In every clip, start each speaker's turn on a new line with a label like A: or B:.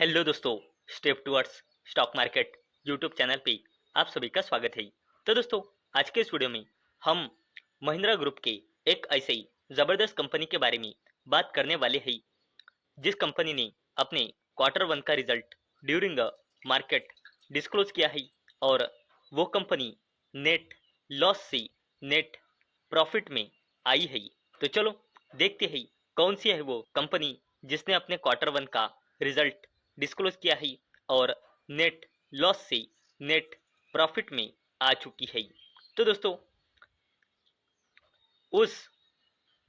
A: Hello दोस्तों, step towards stock market YouTube channel पे आप सभी का स्वागत है। तो दोस्तों, आज के इस वीडियो में हम महिंद्रा ग्रुप के एक ऐसे ही ज़बरदस्त कंपनी के बारे में बात करने वाले हैं जिस कंपनी ने अपने क्वार्टर वन का result during the market disclose किया है और वो कंपनी नेट लॉस से नेट प्रॉफिट में आई है। तो चलो देखते हैं कौन सी है वो कंपनी जिसने अपने क्वार्टर वन का रिजल्ट डिस्क्लोज किया है और नेट लॉस से नेट प्रॉफिट में आ चुकी है। तो दोस्तों, उस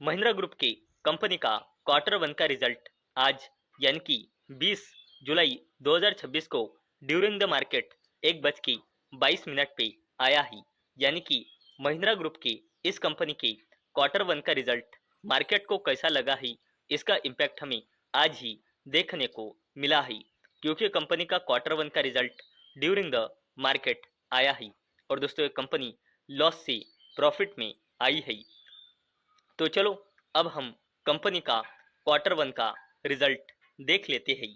A: महिंद्रा ग्रुप के कंपनी का क्वार्टर वन का रिजल्ट आज यानी कि 20 जुलाई 2026 को ड्यूरिंग द मार्केट 1:22 पे आया ही। यानी कि महिंद्रा ग्रुप के इस कंपनी के क्वार्टर वन का रिजल्ट मार्केट को कैसा लगा है, इसका इम्पैक्ट हमें आज ही देखने को मिला है, क्योंकि कंपनी का क्वार्टर वन का रिजल्ट ड्यूरिंग द मार्केट आया है और दोस्तों ये कंपनी लॉस से प्रॉफिट में आई है। तो चलो अब हम कंपनी का क्वार्टर वन का रिजल्ट देख लेते हैं।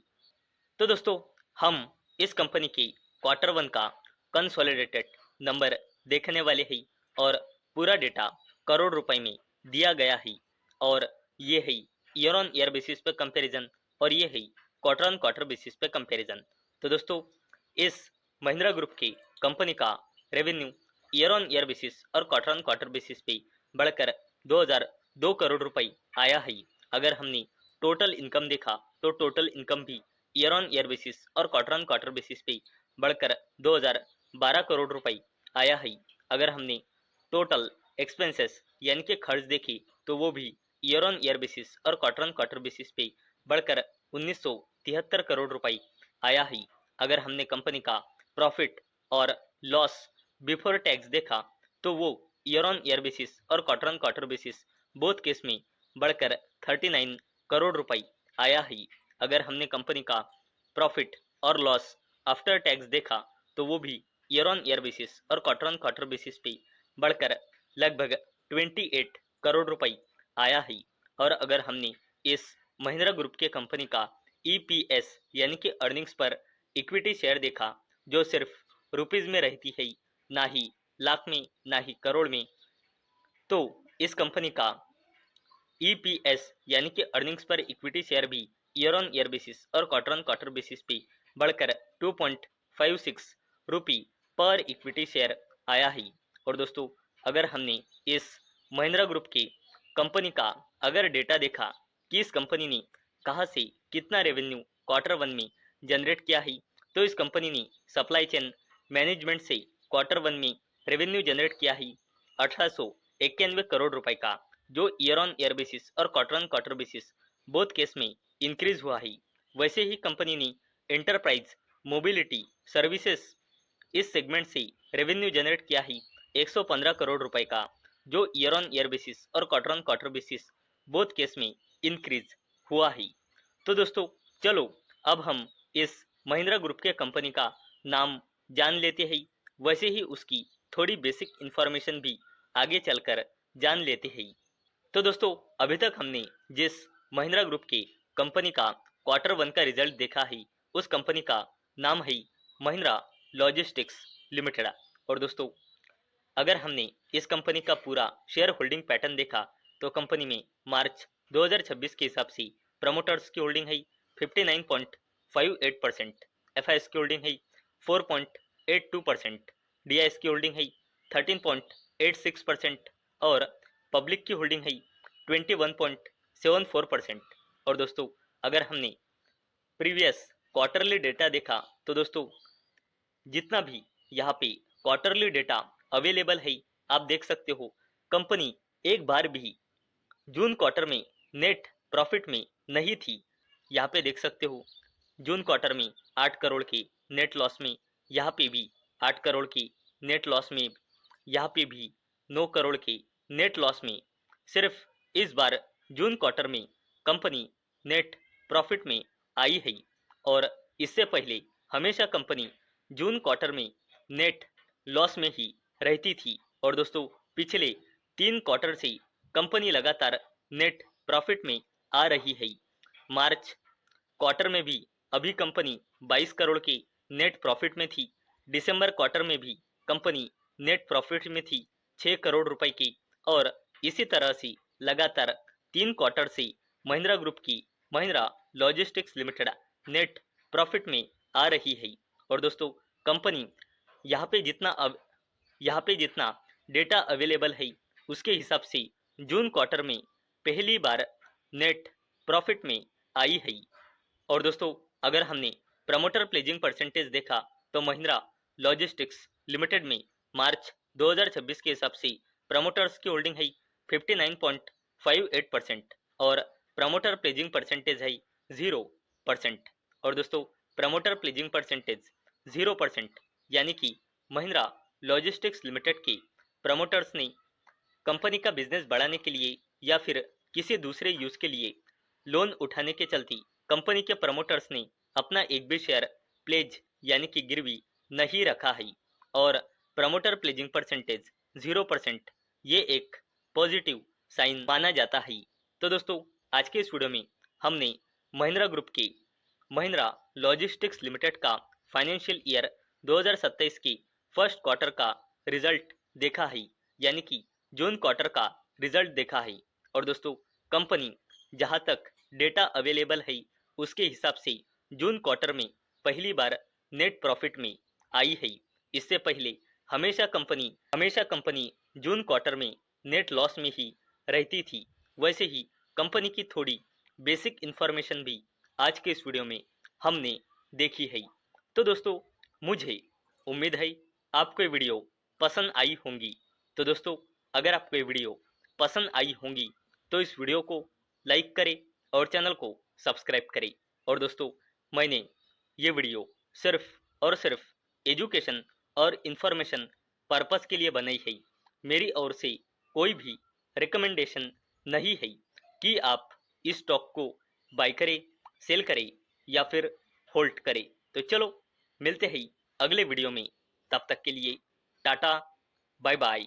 A: तो दोस्तों, हम इस कंपनी के क्वार्टर वन का कंसोलिडेटेड नंबर देखने वाले हैं और पूरा डेटा करोड़ रुपए में दिया गया है और ये है ईयर ऑन ईयर बेसिस पे कंपैरिजन और ये है क्वार्टर ऑन क्वार्टर बेसिस पे कंपैरिजन। तो दोस्तों, इस महिंद्रा ग्रुप के कंपनी का revenue year on year basis और क्वार्टर ऑन क्वार्टर बेसिस पे बढ़कर 2002 करोड़ रुपए आया है। अगर हमने टोटल इनकम देखा तो टोटल इनकम भी ईयर ऑन ईयर बेसिस और क्वार्टर ऑन क्वार्टर बेसिस पे बढ़कर 2012 करोड़ रुपए आया है। अगर हमने टोटल एक्सपेंसेस यानी कि खर्च देखे तो वो भी ईयर ऑन ईयर बेसिस और क्वार्टर ऑन क्वार्टर बेसिस पे बढ़कर 1973 करोड़ रुपए आया है। अगर हमने कंपनी का प्रॉफिट और लॉस बिफोर टैक्स देखा तो वो ईयर ऑन ईयर बेसिस और quarter on quarter basis both case में बढ़कर 39 करोड़ रुपए आया है। अगर हमने कंपनी का प्रॉफिट और लॉस आफ्टर टैक्स देखा तो वो भी ईयर ऑन ईयर बेसिस और क्वार्टर ऑन क्वार्टर बेसिस पे बढ़कर लगभग 28 करोड़ रुपए आया है। और अगर हमने इस महिंद्रा ग्रुप के कंपनी का ईपीएस यानी कि अर्निंग्स पर इक्विटी शेयर देखा, जो सिर्फ रुपीज में रहती है, ना ही लाख में ना ही करोड़ में, तो इस कंपनी का ईपीएस यानी कि अर्निंग्स पर इक्विटी शेयर भी ईयर ऑन ईयर बेसिस और क्वार्टर ऑन क्वार्टर बेसिस पे बढ़कर 2.56 रुपी पर इक्विटी शेयर आया है। और दोस्तों, अगर हमने इस महिंद्रा ग्रुप के कंपनी का अगर डेटा देखा कि इस कंपनी ने कहाँ से कितना रेवेन्यू क्वार्टर वन में जनरेट किया है, तो इस कंपनी ने सप्लाई चेन मैनेजमेंट से क्वार्टर वन में रेवेन्यू जनरेट किया है 1891 करोड़ रुपए का, जो ईयर ऑन ईयर बेसिस और quarter on quarter basis both case में इंक्रीज हुआ है। वैसे ही कंपनी ने एंटरप्राइज मोबिलिटी सर्विसेज इस सेगमेंट से रेवेन्यू जनरेट किया है 115 करोड़ रुपए का, जो ईयर ऑन ईयर बेसिस और quarter on quarter basis both case में इंक्रीज हुआ है। तो दोस्तों, चलो अब हम इस महिंद्रा ग्रुप के कंपनी का नाम जान लेते हैं, वैसे ही उसकी थोड़ी बेसिक इंफॉर्मेशन भी आगे चलकर जान लेते हैं। तो दोस्तों, अभी तक हमने जिस महिंद्रा ग्रुप के कंपनी का क्वार्टर वन का रिजल्ट देखा है, उस कंपनी का नाम है महिंद्रा लॉजिस्टिक्स लिमिटेड। और दोस्तों, अगर हमने इस कंपनी का पूरा शेयर होल्डिंग पैटर्न देखा तो कंपनी में मार्च 2026 के हिसाब से प्रमोटर्स की होल्डिंग है 59.58%, एफआईएस की होल्डिंग है 4.82%, डीआईएस की होल्डिंग है 13.86% और पब्लिक की होल्डिंग है 21.74%। और दोस्तों, अगर हमने प्रीवियस क्वार्टरली डेटा देखा तो दोस्तों, जितना भी यहाँ पे क्वार्टरली डेटा अवेलेबल है, आप देख सकते हो कंपनी एक बार भी जून क्वार्टर में नेट प्रॉफिट में नहीं थी। यहाँ पे देख सकते हो जून क्वार्टर में 8 करोड़ के नेट लॉस में, यहाँ पे भी 8 करोड़ की नेट लॉस में, यहाँ पे भी 9 करोड़ के नेट लॉस में। सिर्फ इस बार जून क्वार्टर में कंपनी नेट प्रॉफिट में आई है और इससे पहले हमेशा कंपनी जून क्वार्टर में नेट लॉस में ही रहती थी। और दोस्तों, पिछले 3 क्वार्टर से कंपनी लगातार नेट प्रॉफिट में आ रही है। मार्च क्वार्टर में भी अभी कंपनी 22 करोड़ के नेट प्रॉफिट में थी। दिसंबर क्वार्टर में भी कंपनी नेट प्रॉफिट में थी 6 करोड़ रुपए की, और इसी तरह से लगातार 3 क्वार्टर से महिंद्रा ग्रुप की Mahindra logistics limited net profit में आ रही है। और दोस्तों कंपनी यहाँ पे जितना डेटा अवेलेबल है उसके हिसाब से जून क्वार्टर में पहली बार नेट प्रॉफिट में आई है। और दोस्तों अगर हमने प्रमोटर प्लेजिंग परसेंटेज देखा तो महिंद्रा लॉजिस्टिक्स लिमिटेड में मार्च 2026 के हिसाब से प्रमोटर्स की होल्डिंग है 59.58% और प्रमोटर प्लेजिंग परसेंटेज है 0%। और दोस्तों प्रमोटर प्लेजिंग परसेंटेज 0% यानी कि महिंद्रा लॉजिस्टिक्स लिमिटेड के प्रमोटर्स ने कंपनी का बिजनेस बढ़ाने के लिए या फिर किसी दूसरे यूज के लिए लोन उठाने के चलते कंपनी के प्रमोटर्स ने अपना एक भी शेयर प्लेज यानी कि गिरवी नहीं रखा है, और प्रमोटर प्लेजिंग परसेंटेज 0% ये एक पॉजिटिव साइन माना जाता है। तो दोस्तों आज के इस वीडियो में हमने महिंद्रा ग्रुप के महिंद्रा लॉजिस्टिक्स लिमिटेड का फाइनेंशियल ईयर 2027 की फर्स्ट क्वार्टर का रिजल्ट देखा है, यानी कि जून क्वार्टर का रिजल्ट देखा है। और दोस्तों कंपनी जहां तक डेटा अवेलेबल है उसके हिसाब से जून क्वार्टर में पहली बार नेट प्रॉफिट में आई है। इससे पहले हमेशा कंपनी जून क्वार्टर में नेट लॉस में ही रहती थी। वैसे ही कंपनी की थोड़ी बेसिक इंफॉर्मेशन भी आज के इस वीडियो में हमने देखी है। तो दोस्तों मुझे उम्मीद है आपको ये वीडियो पसंद आई होंगी। तो दोस्तों अगर आपको ये वीडियो पसंद आई होंगी तो इस वीडियो को लाइक करें और चैनल को सब्सक्राइब करें। और दोस्तों मैंने ये वीडियो सिर्फ और सिर्फ एजुकेशन और इन्फॉर्मेशन पर्पस के लिए बनाई है। मेरी ओर से कोई भी रिकमेंडेशन नहीं है कि आप इस स्टॉक को बाय करें, सेल करें या फिर होल्ड करें। तो चलो मिलते हैं अगले वीडियो में, तब तक के लिए टाटा बाय बाय।